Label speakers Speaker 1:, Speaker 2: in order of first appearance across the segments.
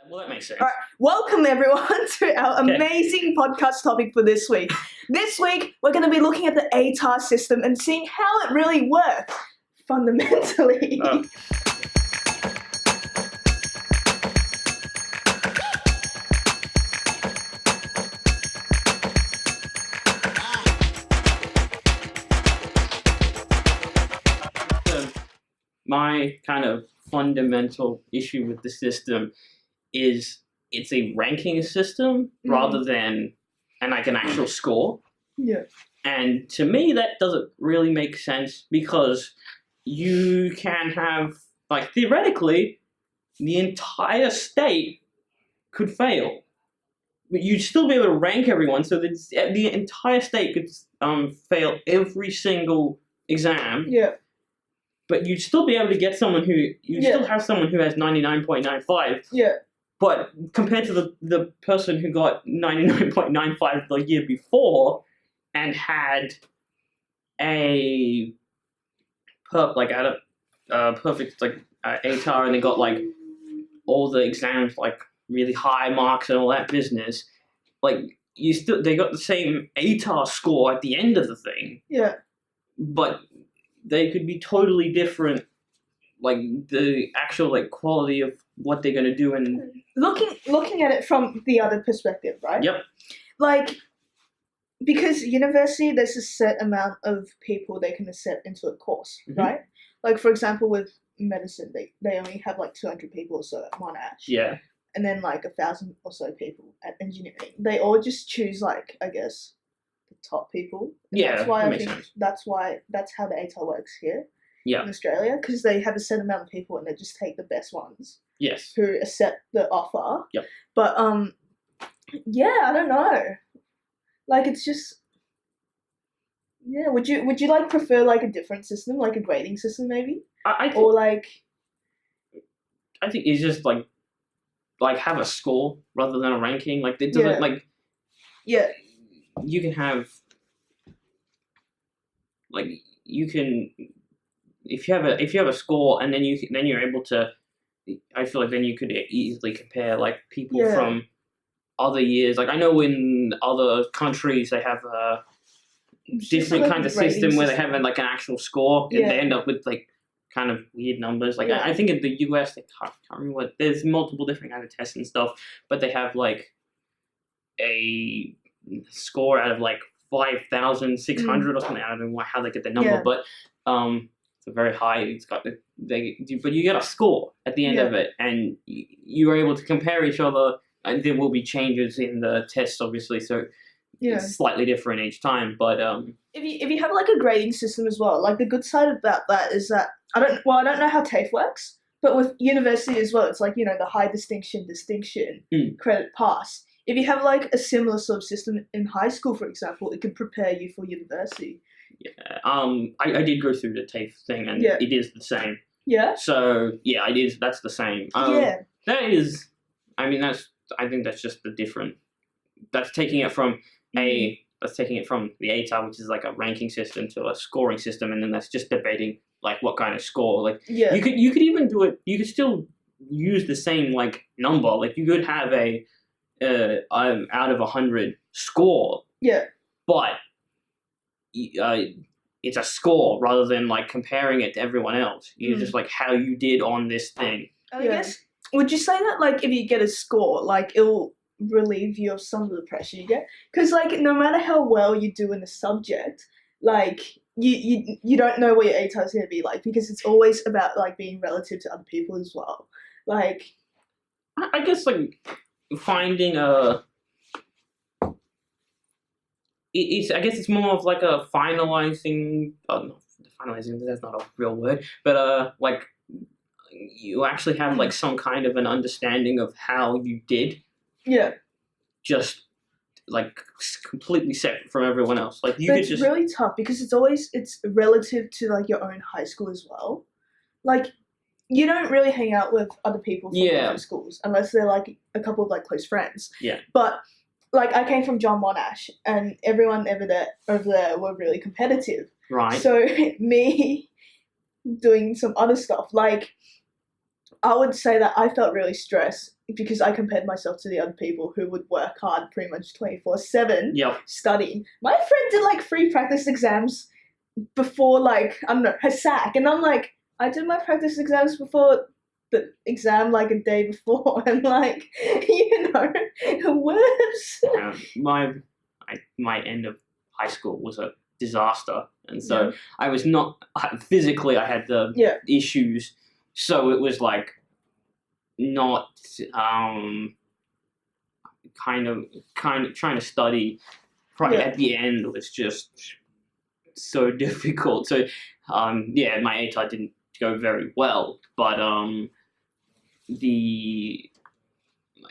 Speaker 1: Well, that makes sense.
Speaker 2: All right, welcome everyone to our amazing podcast topic for this week. This week, we're going to be looking at the ATAR system and seeing how it really works fundamentally.
Speaker 1: Oh. My kind of fundamental issue with the system is it's a ranking system rather than an actual score.
Speaker 2: Yeah.
Speaker 1: And to me, that doesn't really make sense because you can have, like, theoretically, the entire state could fail. But you'd still be able to rank everyone, so that the entire state could fail every single exam.
Speaker 2: Yeah.
Speaker 1: But you'd still be able to get someone still have someone who has 99.95.
Speaker 2: Yeah.
Speaker 1: But compared to the person who got 99.95 the year before and had a perfect ATAR and they got like all the exams like really high marks and all that business, like they got the same ATAR score at the end of the thing.
Speaker 2: Yeah.
Speaker 1: But they could be totally different, like the actual like quality of what they're gonna do and
Speaker 2: looking at it from the other perspective, right?
Speaker 1: Yep.
Speaker 2: Like, because university, there's a set amount of people they can accept into a course, right? Like, for example, with medicine, they only have like 200 people or so at Monash.
Speaker 1: Yeah.
Speaker 2: And then like 1,000 or so people at engineering. They all just choose like, I guess, the top people. And
Speaker 1: Yeah,
Speaker 2: that's why
Speaker 1: that makes sense.
Speaker 2: that's how the ATAR works here
Speaker 1: Yeah.
Speaker 2: in Australia, because they have a set amount of people and they just take the best ones
Speaker 1: Yes.
Speaker 2: who accept the offer.
Speaker 1: Yep.
Speaker 2: But yeah, I don't know. Like, it's just, yeah. Would you like prefer like a different system, like a grading system maybe,
Speaker 1: I think,
Speaker 2: or like?
Speaker 1: I think it's just like have a score rather than a ranking. Like it doesn't like.
Speaker 2: Yeah.
Speaker 1: You can have like if you have a score and then you're able to. I feel like then you could easily compare like people from other years. Like I know in other countries they have a different kind of system where they have like an actual score and they end up with like kind of weird numbers. Like I think in the US they can't remember what. There's multiple different kind of tests and stuff, but they have like a score out of like 5,600 or something. I don't know how they get the number, but it's a very high. It's got but you get a score at the end of it, and you are able to compare each other. And there will be changes in the tests, obviously, so it's slightly different each time. But
Speaker 2: if you have like a grading system as well, like the good side about that is that I don't know how TAFE works, but with university as well, it's like, you know, the high distinction, credit pass. If you have like a similar sort of system in high school, for example, it could prepare you for university.
Speaker 1: Yeah. I did go through the TAFE thing, and it is the same.
Speaker 2: Yeah.
Speaker 1: So yeah, it is. That's the same. That is. I mean, I think that's just the different. That's taking it from That's taking it from the ATAR, which is like a ranking system, to a scoring system, and then that's just debating like what kind of score. Like you could even do it. You could still use the same like number. Like you could have a out of 100 score. Yeah. But it's a score rather than like comparing it to everyone else. You're just like how you did on this thing.
Speaker 2: I guess. Would you say that like if you get a score, like it'll relieve you of some of the pressure you get? Because like no matter how well you do in the subject, like you don't know what your ATAR is going to be like, because it's always about like being relative to other people as well. Like,
Speaker 1: I guess like finding a. I guess it's more of like a finalizing. Finalizing, that's not a real word, but like you actually have like some kind of an understanding of how you did. Yeah. Just like completely separate from everyone else. Like you could just.
Speaker 2: It's really tough because it's relative to like your own high school as well. Like you don't really hang out with other people from different schools unless they're like a couple of like close friends. Yeah. But like I came from John Monash, and everyone over there were really competitive. Right. So me doing some other stuff, like I would say that I felt really stressed because I compared myself to the other people who would work hard pretty much 24/7 studying. My friend did like 3 practice exams before, like, I don't know, her SAC, and I'm like, I did my practice exams before the exam like a day before, and like, you know, it works.
Speaker 1: My end of high school was a disaster, and so I was not physically. I had the issues, so it was like not kind of trying to study. Right at the end was just so difficult. So my ATAR didn't go very well, but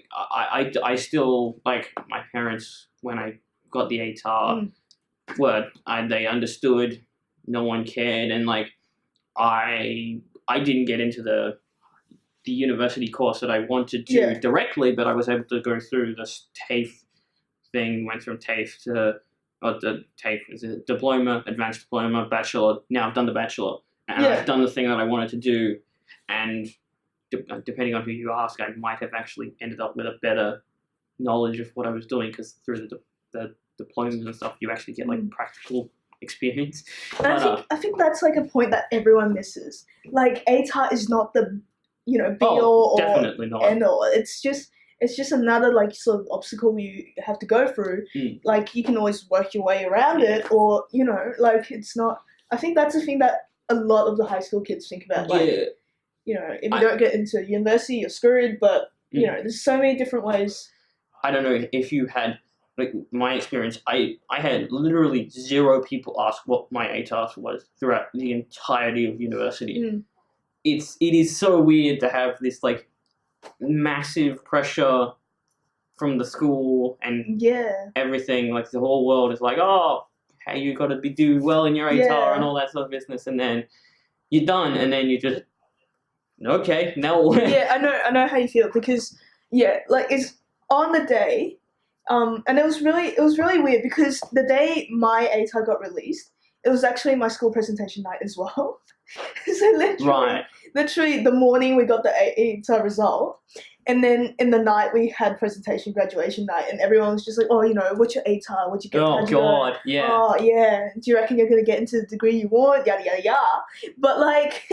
Speaker 1: I still, like, my parents, when I got the ATAR, they understood, no one cared, and like I didn't get into the university course that I wanted to directly, but I was able to go through this TAFE thing, went from TAFE to the TAFE is a diploma, advanced diploma, bachelor. Now I've done the bachelor, and I've done the thing that I wanted to do, and depending on who you ask, I might have actually ended up with a better knowledge of what I was doing, because through the diplomas and stuff, you actually get like practical experience.
Speaker 2: And I think that's like a point that everyone misses. Like, ATAR is not the be all
Speaker 1: definitely
Speaker 2: or
Speaker 1: not.
Speaker 2: end all. It's just another like sort of obstacle you have to go through. Like, you can always work your way around it, or like, it's not. I think that's the thing that a lot of the high school kids think about. Like, if you don't get into university, you're screwed. But there's so many different ways.
Speaker 1: I don't know if you had, like, my experience. I had literally 0 people ask what my ATAR was throughout the entirety of university. It is so weird to have this like massive pressure from the school and everything. Like, the whole world is like, oh, hey, you got to do well in your ATAR and all that sort of business, and then you're done, and then you just okay, now what?
Speaker 2: I know how you feel, because like, it's on the day, and it was really weird, because the day my ATAR got released, it was actually my school presentation night as well. So literally the morning we got the ATAR result, and then in the night we had presentation graduation night, and everyone was just like, oh, what's your ATAR? What'd you get?
Speaker 1: Oh God, yeah.
Speaker 2: Oh yeah. Do you reckon you're gonna get into the degree you want? Yada yada yada. But like,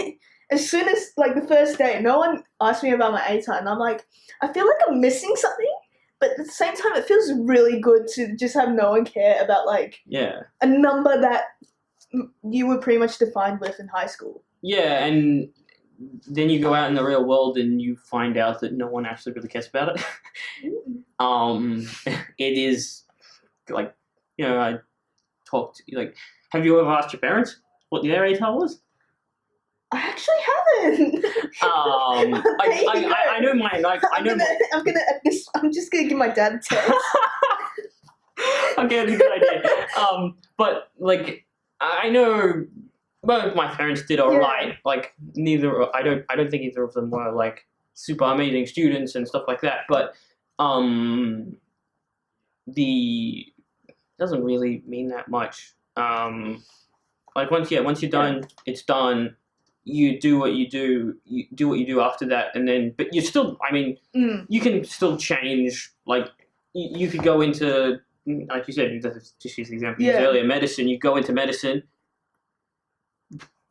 Speaker 2: as soon as like the first day, no one asked me about my ATAR, and I'm like, I feel like I'm missing something. But at the same time, it feels really good to just have no one care about like a number that you were pretty much defined with in high school. Yeah, and
Speaker 1: then you go out in the real world and you find out that no one actually really cares about it. It is like, I talked, like, have you ever asked your parents what their ATAR was?
Speaker 2: I actually haven't.
Speaker 1: I know mine.
Speaker 2: I'm just gonna give my dad a text.
Speaker 1: Okay, that's a good idea. But like, I know both my parents did all right. Like, I don't think either of them were like super amazing students and stuff like that. But doesn't really mean that much. Like, once you're done, it's done. You do what you do. You do what you do after that, and then. But you still, I mean, you can still change. Like, you could go into, like you said, just use the example you used earlier, medicine. You go into medicine.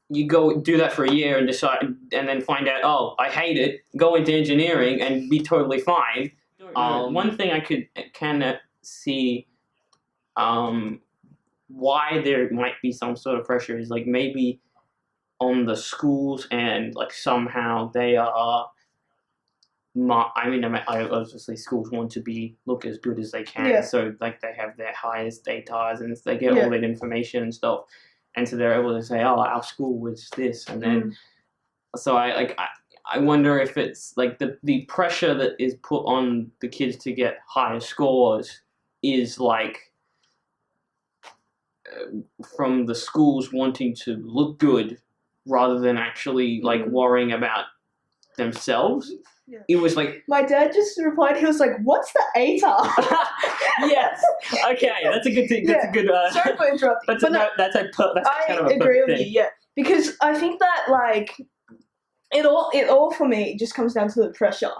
Speaker 1: You go do that for a year and decide, and then find out, oh, I hate it. Go into engineering and be totally fine. One thing I can see, why there might be some sort of pressure is like maybe on the schools, and like somehow they are. Obviously schools want to look as good as they can, so like they have their highest ATARs and they get all that information and stuff. And so they're able to say, oh, our school was this. And then, so I wonder if it's like the pressure that is put on the kids to get higher scores is like from the schools wanting to look good rather than actually like worrying about themselves. Yeah. It was like,
Speaker 2: my dad just replied. He was like, "What's the ATAR?"
Speaker 1: Yes. Okay, that's a good thing. That's a good.
Speaker 2: Sorry for interrupting.
Speaker 1: That's kind of a
Speaker 2: agree with
Speaker 1: thing.
Speaker 2: you. Yeah, because I think that like it all for me just comes down to the pressure.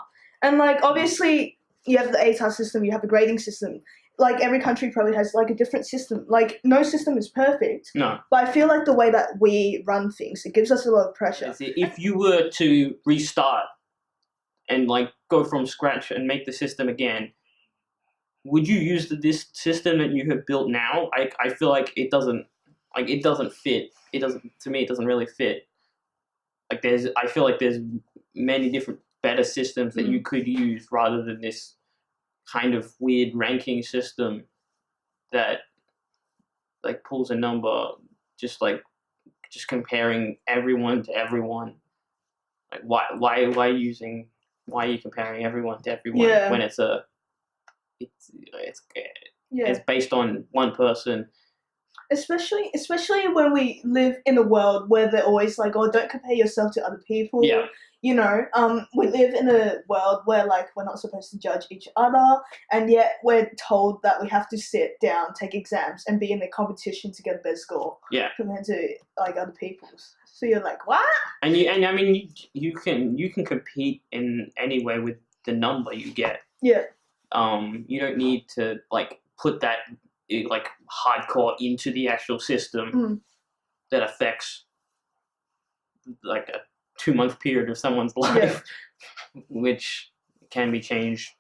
Speaker 2: And like obviously you have the ATAR system, you have the grading system. Like every country probably has like a different system. Like no system is perfect.
Speaker 1: No.
Speaker 2: But I feel like the way that we run things, it gives us a lot of pressure.
Speaker 1: If you were to restart and like go from scratch and make the system again, would you use this system that you have built now? I feel like it doesn't fit. To me it doesn't really fit. Like I feel like there's many different better systems that you could use rather than this kind of weird ranking system that like pulls a number just comparing everyone to everyone. Like why are you comparing everyone to everyone when it's based on one person.
Speaker 2: Especially when we live in a world where they're always like, oh, don't compare yourself to other people.
Speaker 1: Yeah.
Speaker 2: You know, we live in a world where like we're not supposed to judge each other, and yet we're told that we have to sit down, take exams, and be in a competition to get a better score.
Speaker 1: Yeah.
Speaker 2: Compared to like other people's. So you're like, what?
Speaker 1: And I mean you can compete in any way with the number you get.
Speaker 2: Yeah.
Speaker 1: You don't need to like put that like hardcore into the actual system that affects like a 2-month period of someone's life, which can be changed.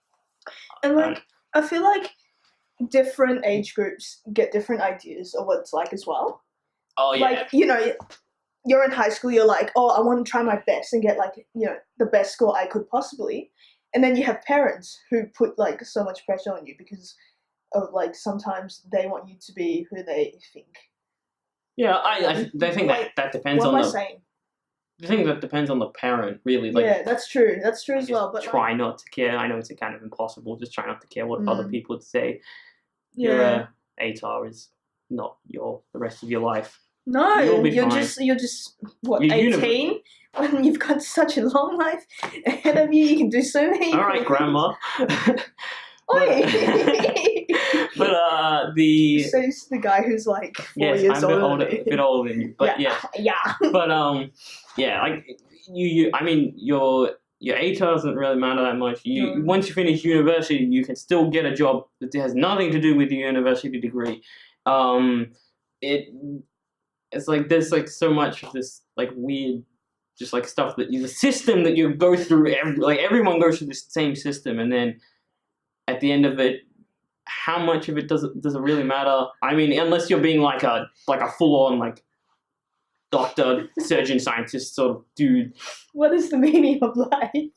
Speaker 2: And like I feel like different age groups get different ideas of what it's like as well.
Speaker 1: Oh yeah.
Speaker 2: Like, you know, you're in high school, you're like, oh, I want to try my best and get like, you know, the best score I could possibly. And then you have parents who put like so much pressure on you because of like sometimes they want you to be who they think.
Speaker 1: Yeah, I think
Speaker 2: like,
Speaker 1: that depends
Speaker 2: on
Speaker 1: the.
Speaker 2: What am I saying?
Speaker 1: I think that depends on the parent, really. Like,
Speaker 2: yeah, that's true. That's true as well. But
Speaker 1: try not to care. I know it's kind of impossible. Just try not to care what other people would say.
Speaker 2: Yeah.
Speaker 1: Your ATAR is not the rest of your life.
Speaker 2: No, you're
Speaker 1: fine.
Speaker 2: just what, 18? When you've got such a long life ahead of you, you can do so many.
Speaker 1: All right, Grandma.
Speaker 2: But
Speaker 1: the
Speaker 2: so it's the guy who's like 4 years older.
Speaker 1: A bit older than you, but
Speaker 2: yeah.
Speaker 1: But like you. I mean, your ATAR doesn't really matter that much. Once you finish university, you can still get a job that has nothing to do with your university degree. It's like there's like so much of this like weird, just like stuff that the system that you go through. Everyone goes through the same system, and then at the end of it, how much of it does it really matter? I mean, unless you're being like a full on like doctor, surgeon, scientist sort of dude.
Speaker 2: What is the meaning of life?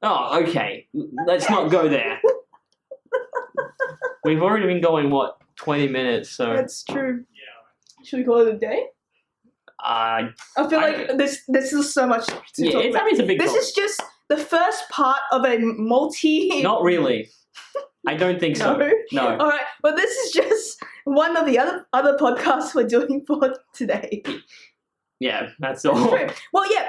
Speaker 1: Oh, okay. Let's not go there. We've already been going 20 minutes, so
Speaker 2: that's true. Yeah. Should we call it a day? I feel like this is so much to talk about. I mean, it's a big topic. Is just the first part of a multi.
Speaker 1: Not really. I don't think so. No.
Speaker 2: All right. Well, this is just one of the other podcasts we're doing for today.
Speaker 1: Yeah, that's all.
Speaker 2: Well, yeah.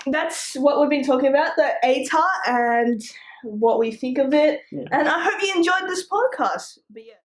Speaker 2: That's what we've been talking about, the ATAR and what we think of it. Yeah. And I hope you enjoyed this podcast. But yeah.